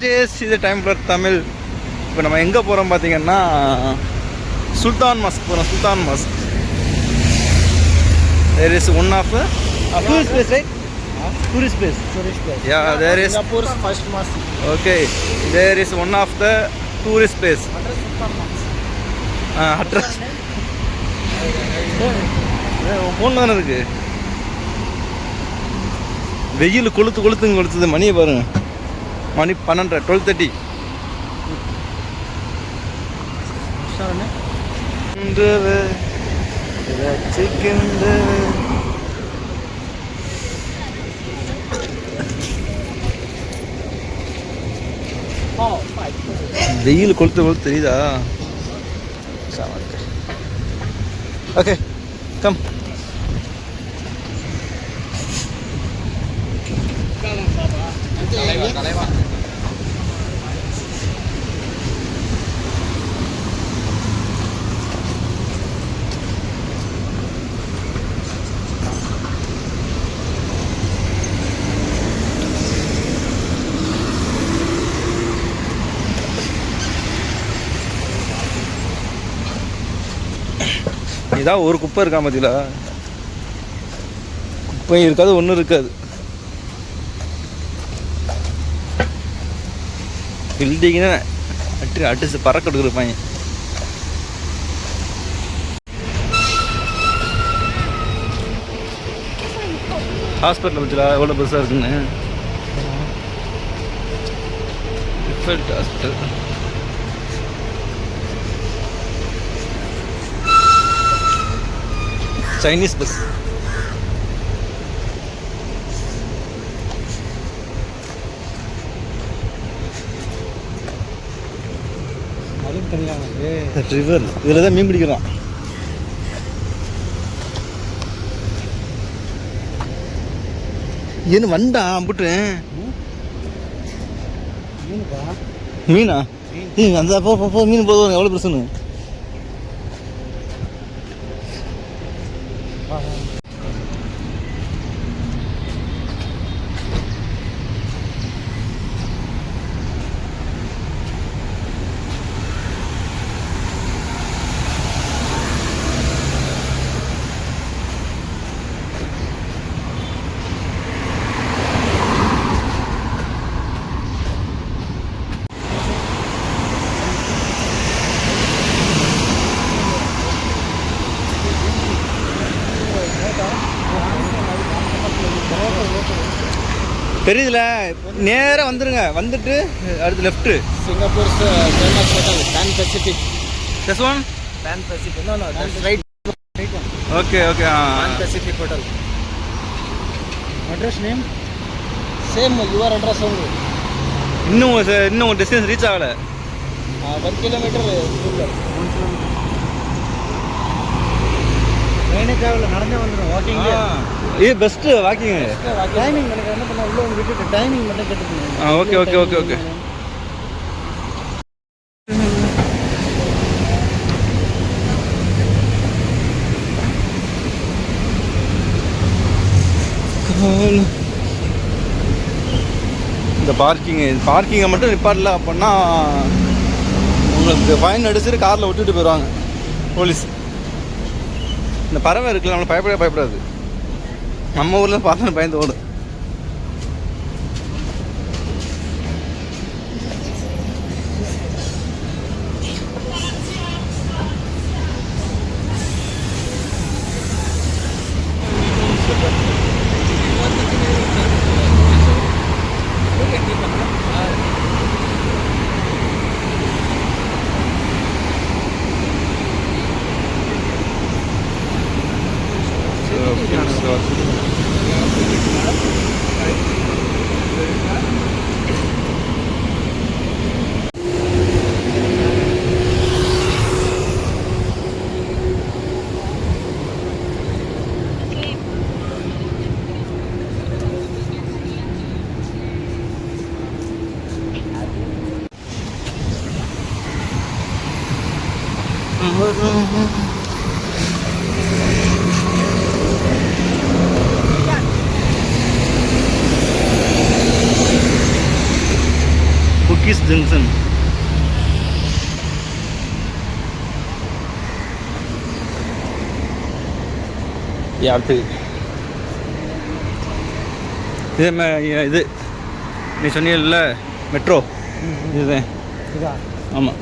Days இது time for Tamil. இப்போ நம்ம எங்கே போகிறோம் பார்த்தீங்கன்னா சுல்தான் மாஸ்க் போகிறோம். சுல்தான் mask there is one of tourist place, right? Tourist place. Yeah, there is Singapore's first mosque. okay, there is one of the tourist place. Address phone தானே இருக்கு. வெயில் கொளுத்துது. மணியை பாருங்க, மணி 12, 12:30. வெயில் கொளுத்து தெரியுதா? Okay come. இதான் ஒரு குப்பை இருக்கா மத்தியில. குப்பையும் இருக்காது, ஒன்றும் இருக்காது. பில்டிங்னா அடிச்சு பறக்க எடுக்கிற ஹாஸ்பிட்டல் பற்றில எவ்வளோ பெருசாக இருக்குன்னு. Hospital Chinese bus. ரிவர் இதில் தான் மீன் பிடிக்கிறோம். ಏನು வண்டா அம்புட்டு மீனா? அந்த போ மீன் போதும். எவ்வளோ பிரச்சனை? தெரியுதுல, நேராக வந்துருங்க. வந்துட்டு அடுத்து left. Singapore's famous hotel, Pan Pacific. This one? Pan Pacific. No, that's right. Okay. Pan Pacific Hotel. Address name? Same, your address only. இன்னும் டிஸ்டன்ஸ் ரீச் ஆகலை. 1 kilometer. நடந்தே வந்துடும். வாக்கிங் இது பெஸ்ட்டு வாக்கிங். டைமிங் எனக்கு என்ன பண்ண உள்ள வந்து விட்டுட்டு டைமிங் மட்டும் கேட்டுக்கோங்க. ஓகே. இந்த பார்க்கிங்கை மட்டும் நிப்பாட்டல அப்படின்னா உங்களுக்கு ஃபைன் அடிச்சுட்டு காரில் விட்டுட்டு போயிடுவாங்க போலீஸ். இந்த பறவை இருக்குல்ல, நம்மளை பயப்படாது. நம்ம ஊரில் பார்த்தோன்னு பயந்து ஓடும். Cookies junction. அடுத்து இது நீ சொன்னீங்கல்ல மெட்ரோ, இதுதான். ஆமாம்.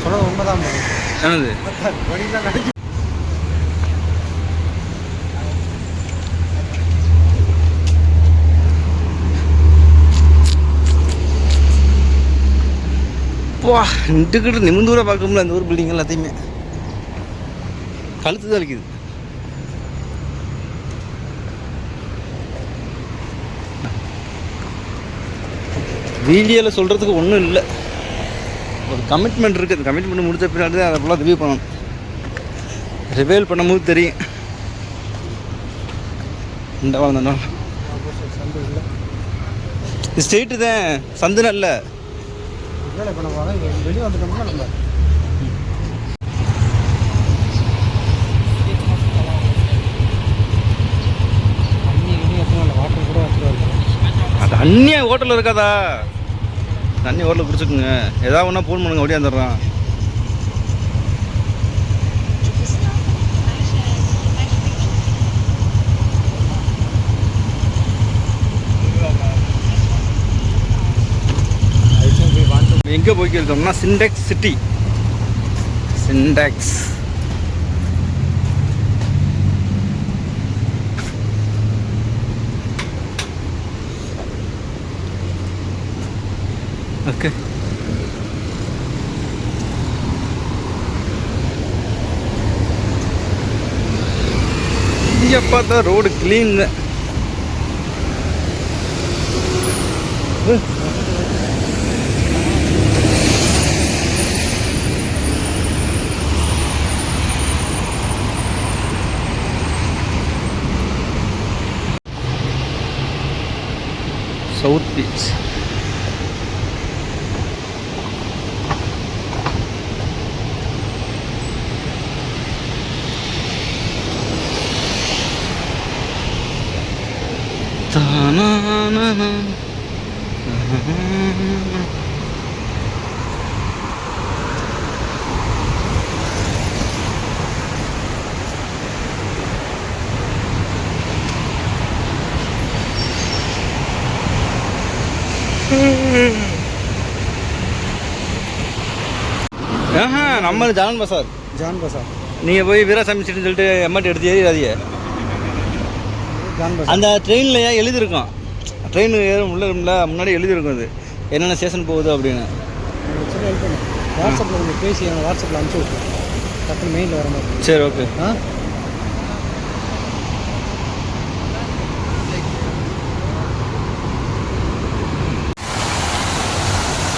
சொல்றது உண்மைதான். என்னது வா நின்றுக்கிட்டு நிமிந்தூரம் பார்க்கணும்ல அந்த ஊர் பில்டிங் எல்லாத்தையுமே. கழுத்து தான் வலிக்குது. வீடியோவில் சொல்கிறதுக்கு ஒன்றும் இல்லை, ஒரு கமிட்மெண்ட் இருக்குது. அந்த கமிட்மெண்ட் முடிச்ச பின்னாடி தான் அதை ஃபுல்லாக ரிவ்யூ பண்ணணும். ரிவைல் பண்ணும்போது தெரியும். இந்த வாழ்ந்தா இது ஸ்ட்ரெயிட்டு தான், சந்து நல்ல. இப்போ நம்ம வெளியே வந்துட்டோம்னா நம்ம வாட்டர் கூட வச்சுருவாங்க. அது அந்நிய ஹோட்டலில் இருக்காதா? தண்ணி ஹோட்டலில் குடிச்சுக்குங்க. ஏதாவது ஒன்றா ஃபோன் பண்ணுங்க, ஓடியாந்துடுறான். எங்கே போய்க்கிருக்கோம்னா சிண்டெக்ஸ் சிட்டி. சிண்டெக்ஸ் ஓகே. இங்கே பார்த்தா ரோடு கிளீன். South beach. நம்ம ஜான் பசார். ஜான் பசார். நீங்கள் போய் வீராசாமி சிட்டின்னு சொல்லிட்டு எம்ஆர்டி எடுத்து ஏறிடாதீங்க. ஜான் பசார் அந்த ட்ரெயினில் எழுதியிருக்கோம். ட்ரெயின் ஏறும் முன்னாடி எழுதியிருக்கும் அது என்னென்ன ஸ்டேஷன் போகுது அப்படின்னு. வாட்ஸ்அப்பில் கொஞ்சம் பேசி எனக்கு வாட்ஸ்அப்பில் அனுப்பிச்சி விட்ருவேன். டக்குனு மெயிலில் வர மாதிரி. சரி ஓகே.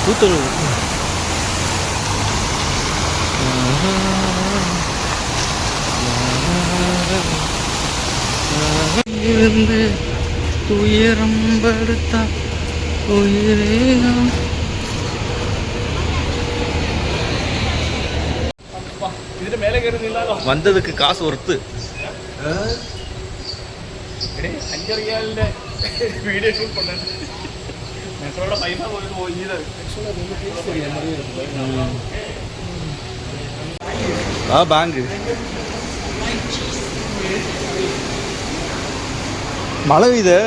கூத்தூர் இருந்து துயரம் படுத்தா உயிரேகம். வந்ததுக்கு காசு ஒர்த்து. வீடியோ ஷூட் பண்ண பைசா பேங்கு மழை இது.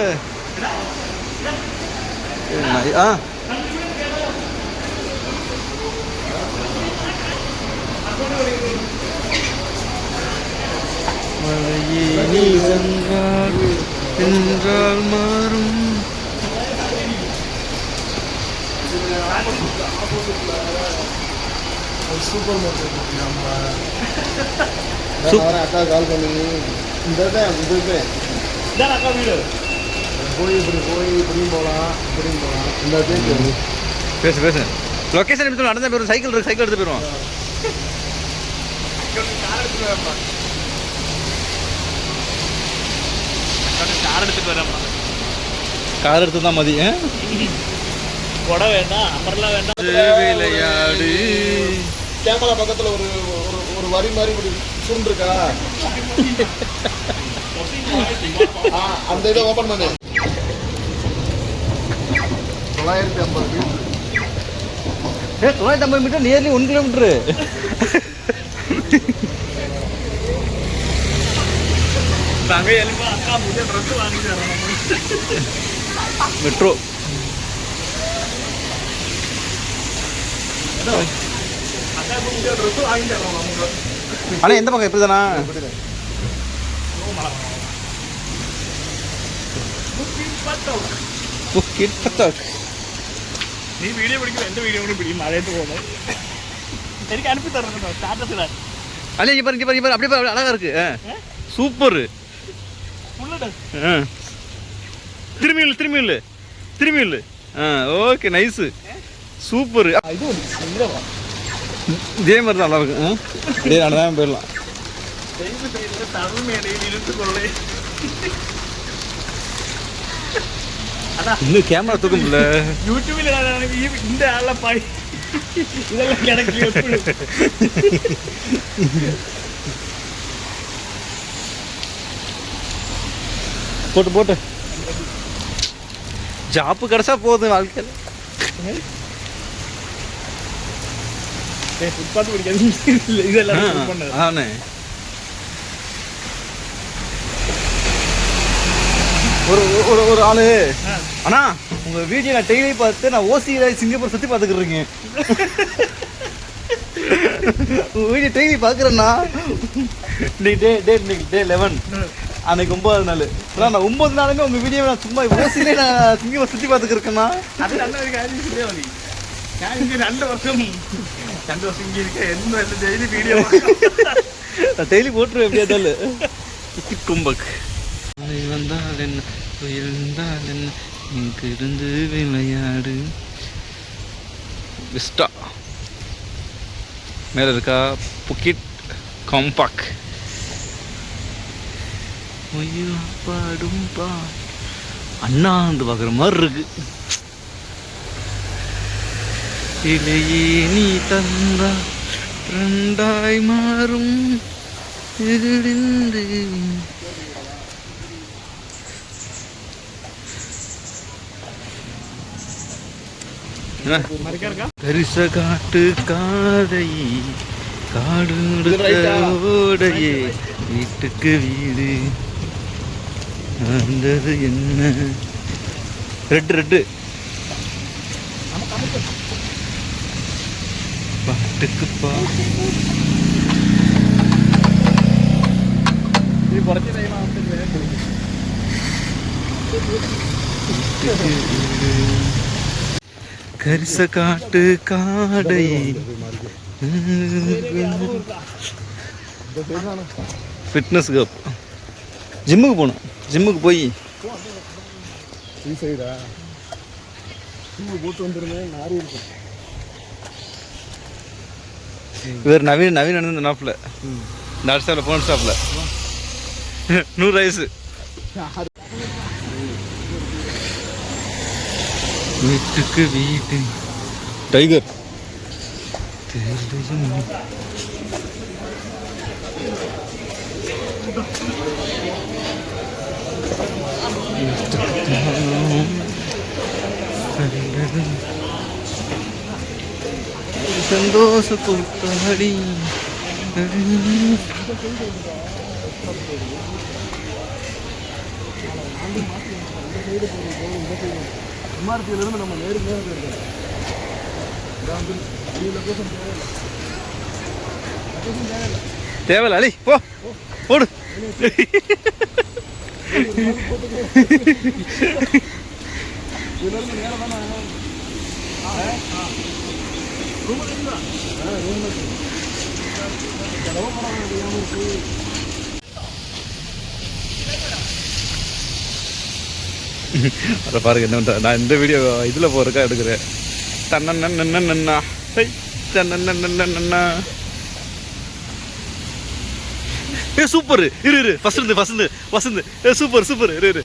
மழையே நீ வந்தால் என்றால் மாறும். சூப்பர் மார்க்கெட் நம்ம அக்கா கால் பண்ணி இந்த அக்கா வீடு இப்படியும் போகலாம் இந்த பேசு லொக்கேஷன் எடுத்து நடந்த போயிடும். சைக்கிள் எடுத்து போயிடுவோம். கார் எடுத்துட்டு தான் மதி. கொடை வேண்டாம், அமரெல்லாம் வேண்டாம். விளையாடு. கேமரா பக்கத்துல ஒரு ஒரு வரி மாதிரி ஒரு சுருண்டு இருக்கா, அந்த இதை ஓபன் பண்ணு. 950 மீட்டர். 950 metre, nearly 1 kilometre. நாங்க எலும்பா அக்கா புதிய ட்ரெஸ் வாங்கி தரோம். மெட்ரோ அக்கா புதிய ட்ரெஸ் வாங்கி தரோம் நமக்கு. ஆனால் எந்த பக்கம் எப்படி தானா நீ வீடியோ பிடிக்கிற எந்த வீடியோ கூட பிடிக்கும், மழையத்து போகணும். எனக்கு அனுப்பி தரணும் ஸ்டாட்டஸில். அண்ணே இங்கே பாரு, இங்கே பாரு, அப்படியே பாரு, அழகாக இருக்கு. சூப்பர். திரும்பி இல்லை, திரும்பி இல்லை, திரும்பி இல்லை. Okay, nice, super. இது இதே மாதிரி தான் நல்லா இருக்கு. இதே நடந்தான் போயிடலாம். தமிழ் மேடையில் இருந்து கொள்ளை. இன்னும் கேமரா தூக்க முடியல. யூடியூப்ல இந்த ஆள பாய் இதெல்லாம் கிடைக்கும். போட்டு போட்டு ஜாப்பு கிடைச்சா போதும் வாழ்க்கையில். ஃபுட்பாத் பிடிக்காது இதெல்லாம் பண்ணது. ஆனே ஒரு ஒரு ஒரு ஆளு, அண்ணா உங்க வீடியோ நான் டெய்லி பார்த்து நான் ஓசியில சிங்கப்பூர் சுற்றி பார்த்துக்கிட்டு இருக்கேன். உங்க வீடியோ டெய்லி பார்க்குறேன்னா இன்னைக்கு டே 11, அன்னைக்கு 9 நாள். நான் 9 நாளுமே உங்க வீடியோ நான் சும்மா ஓசியிலே நான் சிங்கப்பூர் சுற்றி பார்த்துக்கிட்டு இருக்கேன்னா அது நல்ல ஒரு காரியம் இல்லையா? நான் இங்கே 2 வருஷம் இங்கே இருக்கேன். என்ன டெய்லி வீடியோ நான் டெய்லி போட்டுருவேன். எப்படியா இருந்தாலும் கும்பக் வந்தால் என்ன, இருந்தால் என்ன, இங்கு இருந்து விளையாடு. விஸ்டா மேலே இருக்கா புக்கிட் காம்பாக். பாடும் பா அண்ணா வந்து பார்க்குற மாதிரி இருக்கு. இலையே நீ தந்தா ரெண்டாய் மாறும் இதிலிருந்து. கரிச காட்டு காதை காடு ஓடையே வீட்டுக்கு வீடு வந்தது என்ன. ரெட்டு பாட்டுக்கு பா. இது കുറച്ച് ടൈം ആവുമ്പോൾ கரிச காட்டு காடை ஃபிட்னஸ் கப். ஜிம்முக்கு போகணும். ஜிம்முக்கு போய் போட்டு வந்துருந்தேன் நாரி இருக்கும். இவர் நவீன் நடந்து நாப்பில் இந்த அடுத்த ஸ்டாப்பில் போன ஸ்டாப்பில் 100 வயசு. வீட்டுக்கு வீட்டு டைகர் சந்தோஷ கூத்தாடி. எம்ஆர்பியிலிருந்து நம்ம நேருக்கு தேவையில்ல. அலி போ போடு. அதை பாருங்க என்ன பண்ணுறேன். நான் இந்த வீடியோ இதில் போகிறக்கா எடுக்கிறேன். தன்னா சூப்பர். இரு ஃபர்ஸ்ட் வசந்த் சூப்பர் இரு.